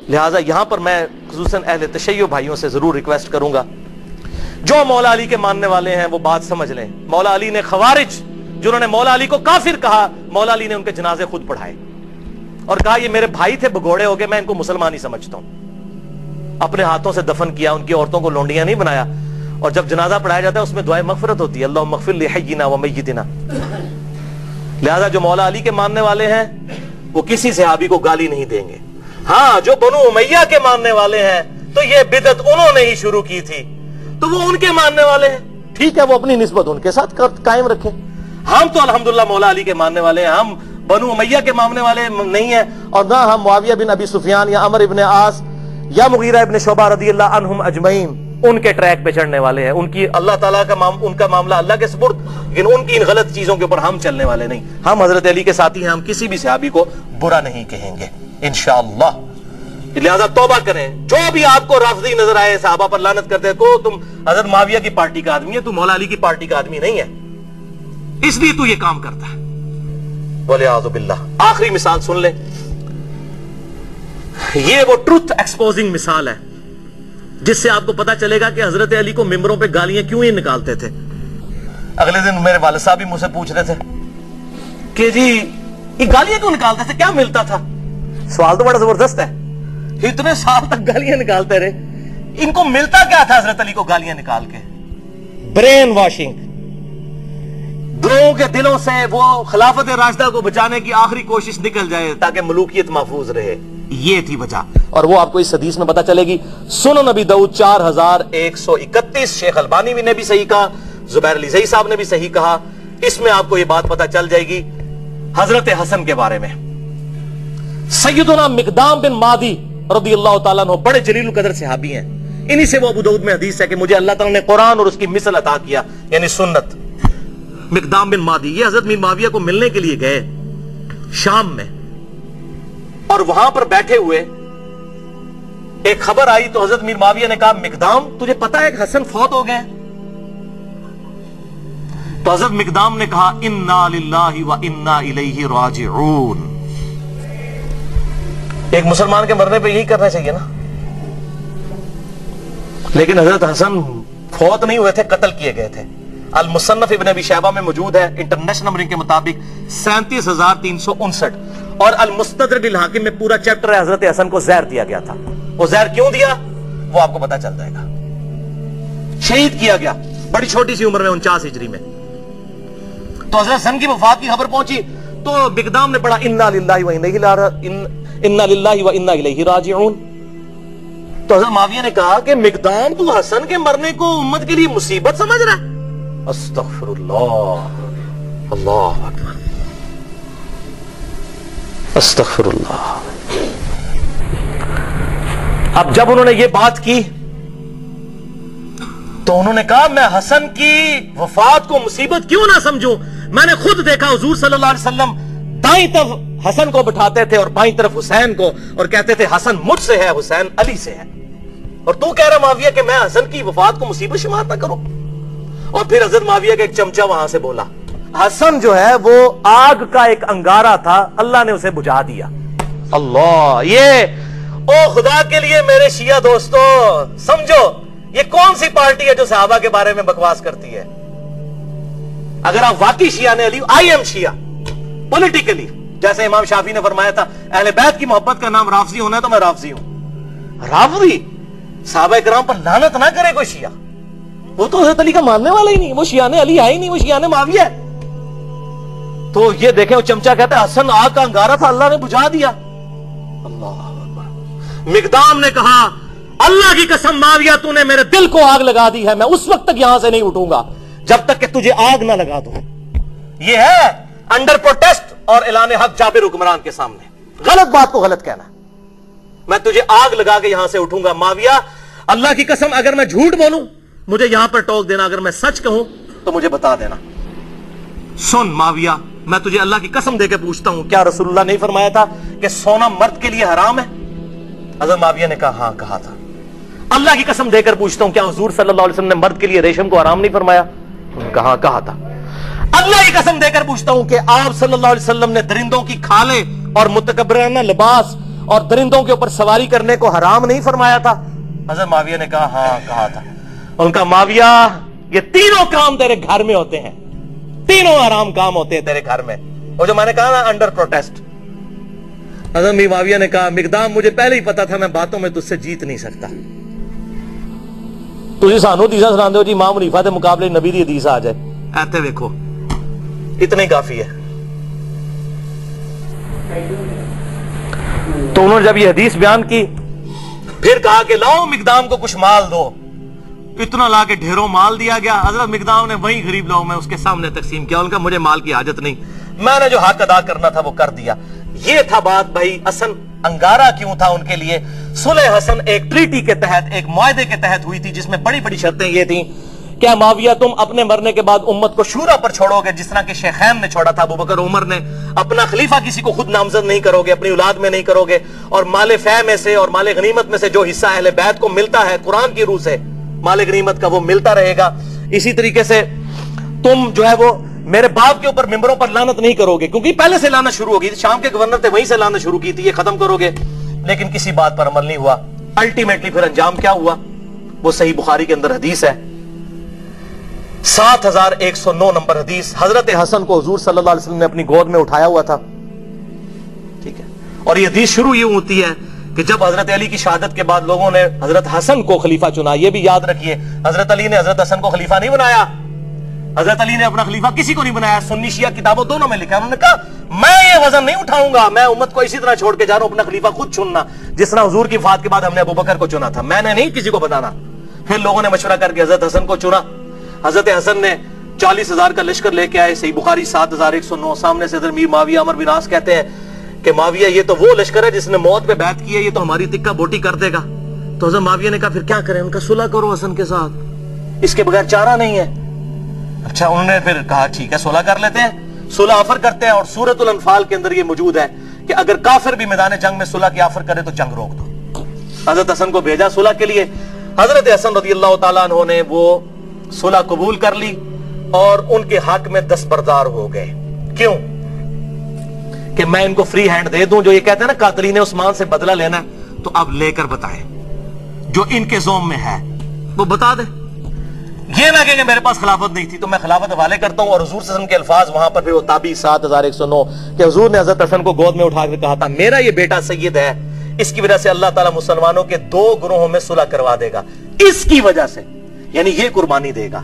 لہٰذا یہاں پر میں خصوصاً اہل تشیع بھائیوں سے ضرور ریکویسٹ کروں گا، جو مولا علی کے ماننے والے ہیں وہ بات سمجھ لیں، مولا علی نے خوارج جنہوں نے مولا علی کو کافر کہا، مولا علی نے ان کے جنازے خود پڑھائے اور کہا یہ میرے بھائی تھے بگوڑے ہو گئے، میں ان کو مسلمان ہی سمجھتا ہوں، اپنے ہاتھوں سے دفن کیا، ان کی عورتوں کو لونڈیاں نہیں بنایا، اور جب جنازہ پڑھایا جاتا ہے اس میں دعائے مغفرت ہوتی ہے، اللہم اغفر لحینا و میتنا۔ لہذا جو مولا علی کے ماننے والے ہیں وہ کسی صحابی کو گالی نہیں دیں گے۔ ہاں جو بنو امیہ کے ماننے والے ہیں تو یہ بدعت انہوں نے ہی شروع کی تھی، تو وہ ان کے ماننے والے ہیں، ٹھیک ہے، وہ اپنی نسبت ان کے ساتھ قائم رکھیں۔ ہم تو الحمدللہ مولا علی کے ماننے والے ہیں، ہم بنو امیہ کے ماننے والے نہیں ہیں، اور نہ ہم معاویہ بن ابی سفیان یا عمر ابن عاص یا مغیرہ ابن شعبہ رضی اللہ عنہم اجمعین ان کے ٹریک پہ چڑھنے والے ہیں۔ ان کی اللہ تعالیٰ کا ان کا معاملہ اللہ کے سپرد، لیکن ان کی ان غلط چیزوں کے اوپر ہم چلنے والے نہیں۔ ہم حضرت علی کے ساتھی ہیں، ہم کسی بھی صحابی کو برا نہیں کہیں گے انشاءاللہ۔ لہذا توبہ کریں، جو بھی آپ کو رافضی نظر آئے صحابہ پر لعنت کرتے کو تم حضرت معاویہ کی پارٹی کا آدمی ہے، تو مولا علی کی پارٹی کا آدمی نہیں ہے، اس لیے تو یہ کام کرتا ہے۔ وَلِعَاذُ بِاللَّہ۔ آخری مثال سن لیں، یہ وہ ٹروتھ ایکسپوزنگ مثال ہے جس سے آپ کو پتا چلے گا کہ حضرت علی کو ممبروں پہ گالیاں کیوں ہی نکالتے تھے۔ اگلے دن میرے والد صاحب بھی مجھ سے پوچھ رہے تھے کہ جی یہ گالیاں کیوں نکالتے تھے، کیا ملتا تھا؟ سوال تو بڑا زبردست ہے، اتنے سال تک گالیاں نکالتے رہے، ان کو ملتا کیا تھا حضرت علی کو گالیاں نکال کے؟ برین واشنگ، لوگوں کے دلوں سے وہ خلافت راشدہ کو بچانے کی آخری کوشش نکل جائے تاکہ ملوکیت محفوظ رہے، یہ تھی وجہ۔ اور وہ آپ کو اس حدیث میں پتا چلے گی، سنن نبی داؤد 4131، شیخ البانی نے بھی صحیح کہا، زبیر علی زئی صاحب نے بھی صحیح کہا، اس میں آپ کو یہ بات پتا چل جائے گی حضرت حسن کے بارے میں۔ سیدنا مقدام بن مادی رضی اللہ تعالیٰ عنہ بڑے جلیل القدر صحابی ہیں، انہی سے وہ ابو داؤد میں حدیث ہے کہ مجھے اللہ تعالیٰ نے قرآن اور اس کی مثل عطا کیا، یعنی سنت۔ مقدام بن مادی یہ حضرت میر معاویہ کو ملنے کے لیے گئے شام میں، اور وہاں پر بیٹھے ہوئے ایک خبر آئی تو حضرت میر معاویہ نے کہا مقدام تجھے پتا ہے کہ حسن فوت ہو گئے؟ تو حضرت مقدام نے کہا انا للہ و انا الیہ راجعون۔ ایک مسلمان کے مرنے پہ یہی کرنا چاہیے نا، لیکن حضرت حسن فوت نہیں ہوئے تھے، قتل کیے گئے تھے۔ المصنف ابن ابی شیبہ میں موجود ہے انٹرنیشنل نمبرنگ کے مطابق 37359، اور المستدرک الحاکم میں پورا چیپٹر ہے حضرت حسن کو زہر دیا گیا تھا۔ وہ زہر کیوں دیا وہ آپ کو پتا چل جائے گا۔ شہید کیا گیا بڑی چھوٹی سی عمر میں 49 ہجری میں۔ تو حضرت حسن کی وفات کی خبر پہنچی تو مقدام نے پڑھا انا للہ و انا الیہ راجعون۔ تو حضرت معاویہ نے کہا کہ مقدام تو حسن کے مرنے کو امت کے لیے مصیبت سمجھ رہا ہے؟ استغفر اللہ، اللہ اکبر، استغفر اللہ۔ اب جب انہوں نے یہ بات کی تو انہوں نے کہا میں حسن کی وفات کو مصیبت کیوں نہ سمجھوں، میں نے خود دیکھا حضور صلی اللہ علیہ وسلم دائیں طرف حسن کو بٹھاتے تھے اور بائیں طرف حسین کو، اور کہتے تھے حسن مجھ سے ہے، حسین علی سے ہے، اور تو کہہ رہا معاویہ کہ میں حسن کی وفات کو مصیبت شمار نہ کروں۔ اور پھر حضرت معاویہ کا ایک چمچہ وہاں سے بولا حسن جو ہے وہ آگ کا ایک انگارہ تھا، اللہ نے اسے بجھا دیا۔ اللہ، یہ او خدا کے لیے میرے شیعہ دوستو سمجھو یہ کون سی پارٹی ہے جو صحابہ کے بارے میں بکواس کرتی ہے؟ اگر آپ واقعی شیعہ نے علی، آئی ایم شیعہ پولیٹیکلی، جیسے امام شافعی نے فرمایا تھا اہل بیت کی محبت کا نام رافضی ہونا ہے تو میں رافضی ہوں۔ رافضی صحابہ کرام پر لعنت نہ کرے کوئی شیعہ، وہ تو حضرت علی کا ماننے والا ہی نہیں، وہ شیعہ علی ہے ہی نہیں، وہ شیعہ معاویہ ہے۔ تو یہ دیکھیں وہ چمچہ کہتا ہے حسن آگ کا انگارہ تھا، اللہ نے بجھا دیا۔ اللہ اکبر۔ مقدام نے کہا اللہ کی قسم معاویہ تو نے میرے دل کو آگ لگا دی ہے، میں اس وقت تک یہاں سے نہیں اٹھوں گا جب تک کہ تجھے آگ نہ لگا دوں۔ یہ ہے انڈر پروٹیسٹ اور اعلان حق جابر حکمران کے سامنے غلط بات کو غلط کہنا، میں تجھے آگ لگا کے یہاں سے اٹھوں گا۔ معاویہ اللہ کی قسم اگر میں جھوٹ بولوں مجھے یہاں پر ٹوک دینا، اگر میں سچ کہوں تو مجھے بتا دینا۔ سن معاویہ میں تجھے اللہ کی قسم دے کے پوچھتا ہوں، کیا رسول اللہ نے فرمایا تھا کہ سونا مرد کے لیے حرام ہے؟ حضرت معاویہ نے کہا ہاں کہا تھا۔ اللہ کی قسم دے کر پوچھتا ہوں کیا حضور صلی اللہ علیہ وسلم نے مرد کے لیے ریشم کو حرام نہیں فرمایا؟ کہا کہا تھا۔ اللہ کی قسم دے کر پوچھتا ہوں کہ آپ صلی اللہ علیہ وسلم نے درندوں کی کھالیں اور متکبرانہ لباس اور درندوں کے اوپر سواری کرنے کو حرام نہیں فرمایا تھا؟ حضرت معاویہ نے کہا ہاں کہا تھا. ان کا معاویہ یہ تینوں کام تیرے گھر میں ہوتے ہیں, تینوں حرام کام ہوتے ہیں تیرے گھر میں. وہ جو میں نے کہا نا انڈر پروٹیسٹ. حضرت معاویہ نے کہا مقدام مجھے پہلے ہی پتا تھا میں باتوں میں تجھ سے جیت نہیں سکتا. تجھے سانو حدیثاں سناندے ہو جی امام حنیفہ دے مقابلے نبی دی حدیث آ جائے, ایتے دیکھو اتنا ہی کافی ہے. تو انہوں نے جب یہ حدیث بیان کی پھر کہا کہ لاؤ مقدام کو کچھ مال دو. اتنا لا کے ڈھیروں مال دیا گیا. حضرت مقدام نے وہی غریب لوگوں میں اس کے سامنے تقسیم کیا. ان کا مجھے مال کی حاجت نہیں, میں نے جو حق ادا کرنا تھا وہ کر دیا. یہ تھا بات بھائی. حسن انگارہ کیوں تھا ان کے لیے؟ صلح حسن ایک ٹریٹی کے تحت, ایک معاہدے کے تحت ہوئی تھی جس میں بڑی بڑی شرطیں یہ تھیں کہ معاویہ تم اپنے مرنے کے بعد امت کو شورا پر چھوڑو گے جس طرح کہ شیخین نے چھوڑا تھا ابو بکر عمر نے. اپنا خلیفہ کسی کو خود نامزد نہیں کرو گے, اپنی اولاد میں نہیں کرو گے, اور مال فے میں سے اور مال غنیمت میں سے جو حصہ اہل بیت کو ملتا ہے قرآن کی روح سے مال غنیمت کا وہ ملتا رہے گا. اسی طریقے سے تم جو ہے وہ میرے باپ کے اوپر ممبروں پر لعنت نہیں کرو گے, کیونکہ پہلے سے لانا شروع ہوگی. شام کے گورنر تھے وہیں سے لانا شروع کی تھی, یہ ختم کرو گے. لیکن کسی بات پر عمل نہیں ہوا. الٹیمیٹلی پھر انجام کیا ہوا وہ صحیح بخاری کے اندر حدیث ہے. 7109 نمبر حدیث. حضرت حسن کو حضور صلی اللہ علیہ وسلم نے اپنی گود میں اٹھایا ہوا تھا, ٹھیک ہے, اور یہ حدیث شروع یہ ہوتی ہے کہ جب حضرت علی کی شہادت کے بعد لوگوں نے حضرت حسن کو خلیفہ چنا. یہ بھی یاد رکھیے حضرت علی نے حضرت حسن کو خلیفہ نہیں بنایا. حضرت علی نے اپنا خلیفہ کسی کو نہیں بنایا. سنی شیعہ کتابوں دونوں میں لکھا ہے. انہوں نے کہا میں یہ وزن نہیں اٹھاؤں گا, میں امت کو اسی طرح چھوڑ کے جا رہا ہوں, اپنا خلیفہ خود چننا جس طرح حضور کی وفات کے بعد ہم نے ابو بکر کو چنا تھا, میں نے نہیں کسی کو بتانا. پھر لوگوں نے مشورہ کر کے حضرت حسن کو چنا. حضرت حسن نے 40,000 کا لشکر لے کے آئے. صحیح بخاری 7109. سامنے سے حضرت میر معاویہ عمر بن عاص کہتے ہیں کہ معاویہ یہ تو وہ لشکر ہے جس نے موت پہ بیعت کی ہے, یہ تو ہماری تکہ بوٹی کر دے گا. تو حضرت معاویہ نے کہا پھر کیا کریں؟ ان کا صلح کرو حسن کے ساتھ, اس کے بغیر چارہ نہیں ہے. اچھا انہوں نے پھر کہا ٹھیک ہے صلح کر لیتے ہیں. صلح آفر کرتے ہیں, اور سورۃ الانفال کے اندر یہ موجود ہے کہ اگر کافر بھی میدان جنگ میں صلح کی آفر کرے تو جنگ روک دو. حضرت حسن کو بھیجا صلح کے لیے. حضرت حسن رضی اللہ تعالیٰ عنہ نے وہ صلح قبول کر لی اور ان کے حق میں دستبردار ہو گئے. کیوں؟ کہ میں ان کو فری ہینڈ دے دوں. جو یہ کہتے ہیں نا قاتلین عثمان سے بدلہ لینا ہے, تو اب لے کر بتائیں جو ان کے زوم میں ہے وہ بتا دیں. یہ نہ کہ میرے پاس خلافت نہیں تھی تو میں خلافت حوالے کرتا ہوں. اور حضور صلی اللہ علیہ وسلم کے الفاظ وہاں پر بھی وہ تابعی 7109 کہ حضور نے حضرت حسن کو گود میں اٹھا کر کہا تھا میرا یہ بیٹا سید ہے, اس کی وجہ سے اللہ تعالیٰ مسلمانوں کے 2 گروہوں میں صلح کروا دے گا, اس کی وجہ سے, یعنی یہ قربانی دے گا.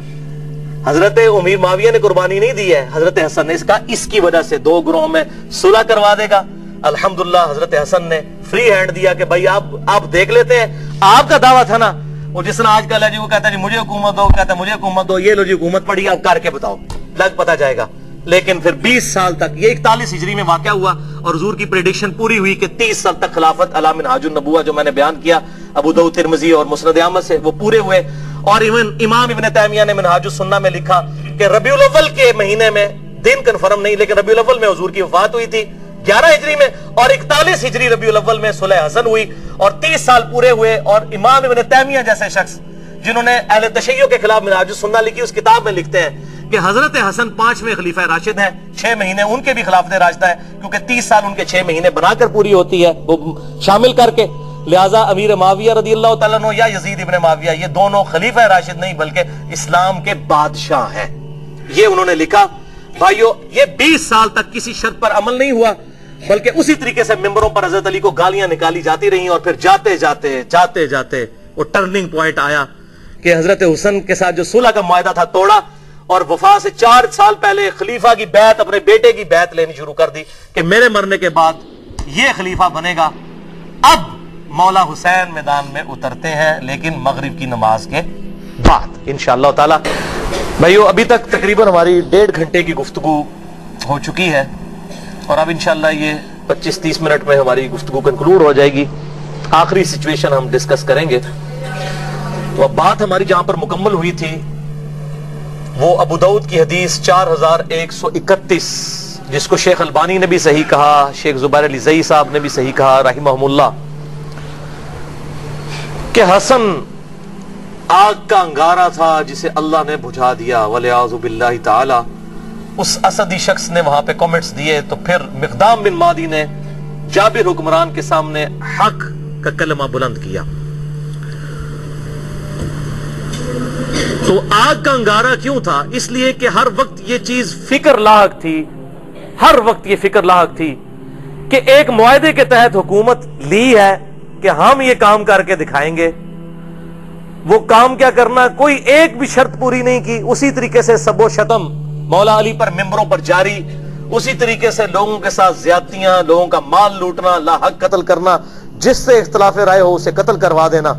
حضرت امیر معاویہ نے قربانی نہیں دی ہے, حضرت حسن نے. اس کا اس کی وجہ سے 2 گروہوں میں صلح کروا دے گا. الحمدللہ حضرت حسن نے فری ہینڈ دیا کہ بھائی آپ دیکھ لیتے ہیں. آپ کا دعویٰ تھا نا وہ جس طرح آج کل ہے جی, وہ کہتا ہے جی مجھے حکومت دو, کہتا ہے مجھے حکومت دو, یہ لو جی حکومت پڑی, آپ کر کے بتاؤ, لگ پتا جائے گا. لیکن پھر 20 سال تک, یہ 41 ہجری میں واقعہ ہوا اور حضور کی پریڈکشن پوری ہوئی کہ 30 سال تک خلافت علی منہاج النبوہ جو میں نے بیان کیا ابو داؤد ترمذی اور مسند احمد سے, وہ پورے ہوئے. اور امام ابن تیمیہ نے منہاج السنہ میں لکھا کہ ربیع الاول کے مہینے میں, دن کنفرم نہیں لیکن ربیع الاول میں حضور کی وفات ہوئی تھی 11 ہجری میں, اور 41 ہجری ربیع الاول میں صلح حسن ہوئی اور 30 سال پورے ہوئے. اور امام ابن تیمیہ جیسے شخص جنہوں نے اہل تشیع کے خلاف منہاج السنہ لکھی, اس کتاب میں لکھتے ہیں کہ حضرت حسن 5ویں خلیفہ راشد ہیں, 6 مہینے ان کے بھی خلافت راشدہ ہے, کیونکہ 30 سال ان کے 6 مہینے بنا کر پوری ہوتی ہے وہ شامل کر کے. لہٰذا امیر معاویہ رضی اللہ تعالیٰ عنہ یا یزید ابن معاویہ, یہ دونوں خلیفہ راشد نہیں بلکہ اسلام کے بادشاہ ہیں. یہ انہوں نے لکھا. بھائیو یہ 20 سال تک کسی شرط پر عمل نہیں ہوا, بلکہ اسی طریقے سے ممبروں پر حضرت علی کو گالیاں نکالی جاتی رہیں, اور پھر جاتے جاتے وہ ٹرننگ پوائنٹ آیا کہ حضرت حسن کے ساتھ جو صلح کا معاہدہ تھا توڑا, اور وفات سے 4 سال پہلے خلیفہ کی بیعت, اپنے بیٹے کی بیعت لینی شروع کر دی کہ میرے مرنے کے بعد یہ خلیفہ بنے گا. اب مولا حسین میدان میں اترتے ہیں, لیکن مغرب کی نماز کے بعد انشاءاللہ تعالی. بھائیو ابھی تک تقریباً ہماری 1.5 گھنٹے کی گفتگو ہو چکی ہے, اور اب انشاءاللہ یہ 25-30 منٹ میں ہماری گفتگو کنکلوڈ ہو جائے گی. آخری سچویشن ہم ڈسکس کریں گے. تو اب بات ہماری جہاں پر مکمل ہوئی تھی وہ ابو داؤد کی حدیث 4131, جس کو شیخ البانی نے بھی صحیح کہا, شیخ زبیر علی زئی صاحب نے بھی صحیح کہا رحمہم اللہ, کہ حسن آگ کا انگارہ تھا جسے اللہ نے بجھا دیا. وَلِعَاذُ بِاللَّهِ تعالی. اس اسدی شخص نے وہاں پہ کامنٹس دیے, تو پھر مقدام بن مادی نے جابر حکمران کے سامنے حق کا کلمہ بلند کیا. تو آگ کا انگارہ کیوں تھا؟ اس لیے کہ ہر وقت یہ چیز فکر لاحق تھی، ہر وقت یہ فکر لاحق تھی کہ ایک معاہدے کے تحت حکومت لی ہے کہ ہم یہ کام کر کے دکھائیں گے. وہ کام کیا کرنا، کوئی ایک بھی شرط پوری نہیں کی. اسی طریقے سے سب و شتم مولا علی پر ممبروں پر جاری، اسی طریقے سے لوگوں کے ساتھ زیادتیاں، لوگوں کا مال لوٹنا، لا حق قتل کرنا، جس سے اختلاف رائے ہو اسے قتل کروا دینا.